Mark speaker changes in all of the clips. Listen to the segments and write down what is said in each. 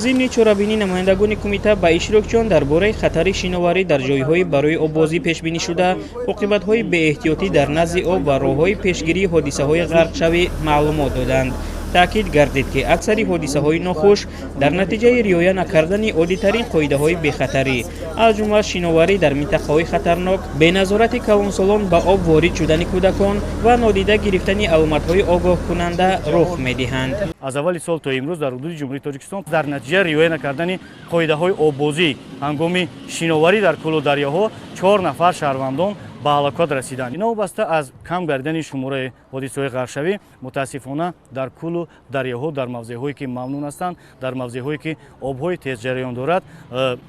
Speaker 1: ضمن چرابینی نمایندگان کمیته به اشتراکچیان درباره خطر شناوری در جایهای برای آببازی پیش بینی شده، عاقبت‌های بی احتیاطی در نزد آب و راه‌های پیشگیری حادثه‌های غرق شوی معلومات دادند. تأکید گردید که اکثر حادثه‌های ناخوش در نتیجه رعایت نکردن عادی‌ترین قاعده‌های بی‌خطری، از جمله شناوری در منطقه‌های خطرناک، بی‌نظارت کلانسالان به آب وارد شدن کودکان و نادیده گرفتن علامت‌های آگاه کننده رخ می‌دهند.
Speaker 2: از اول سال تا امروز در حدود جمهوری تاجیکستان در نتیجه رعایت نکردن قاعده‌های آببازی هنگام شناوری در کل دریاها 4 نفر شهروندان به هلاکت رسیدند. اینا وابسته از کم گردیدن شمار حادثه‌های غرقشوی متاسفانه در کل دریاها در موضع‌هایی که ممنوع هستند، در موضع‌هایی که آب‌های تیز جریان دارد،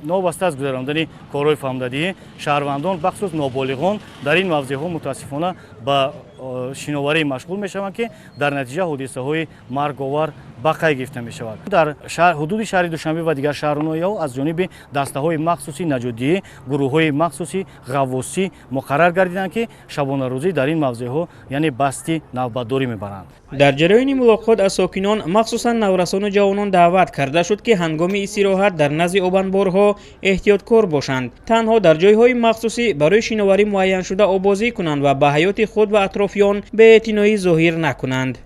Speaker 2: وابسته از گذراندن کارهای فهمدهی شهروندان بخصوص نابالغان در این موضع‌ها متاسفانه به شناوری مشغول می‌شوند که در نتیجه حادثه‌های مرگ‌آور به قید گرفته می‌شود. در حدود شهر دوشنبه و دیگر شهرها از جانب دسته‌های مخصوصی نجات‌دهی، گروه‌های مخصوصی غواصی مقرر گردیدند که شبانه روزی در این موضع‌ها یعنی بستی نوبتداری می‌برند.
Speaker 1: در جریان ملاقات از ساکنان مخصوصا نورسان و جوانان دعوت کرده شد که هنگام استراحت در نزد آبانبارها احتیاطکار باشند، تنها در جایهای مخصوصی برای شناوری معین شده آببازی کنند و به حیات خود و اطرافیان بی‌اعتنایی ظاهر نکنند.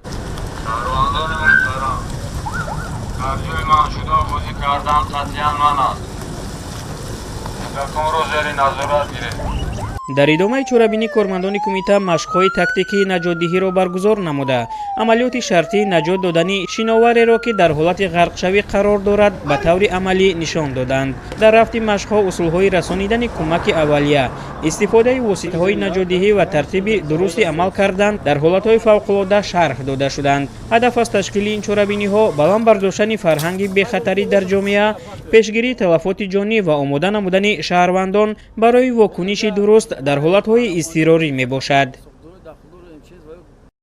Speaker 3: شهروندان محترم، در جای معین شده آببازی کردن قطعاً منع است. کودکان را زیر نظارت گیرید.
Speaker 1: در ادامه چرابینی کارمندان کمیته مشق‌های تاکتیکی نجات‌دهی را برگزار نموده، عملیات شرطی نجات دادن شناوری را که در حالت غرق شوی قرار دارد به طور عملی نشان دادند. در رفت مشق‌ها اصول‌های رسانیدن کمک اولیه، استفاده واسطه‌های نجات‌دهی و ترتیب درست عمل کردن در حالت‌های فوق‌العاده شرح داده شدند. هدف از تشکیل این چرابینی‌ها بلند برداشتن فرهنگ بی‌خطری در جامعه، پیشگیری تلفات جانی و آماده نمودن شهروندان برای واکنش درست در حالت‌های اضطراری می باشد.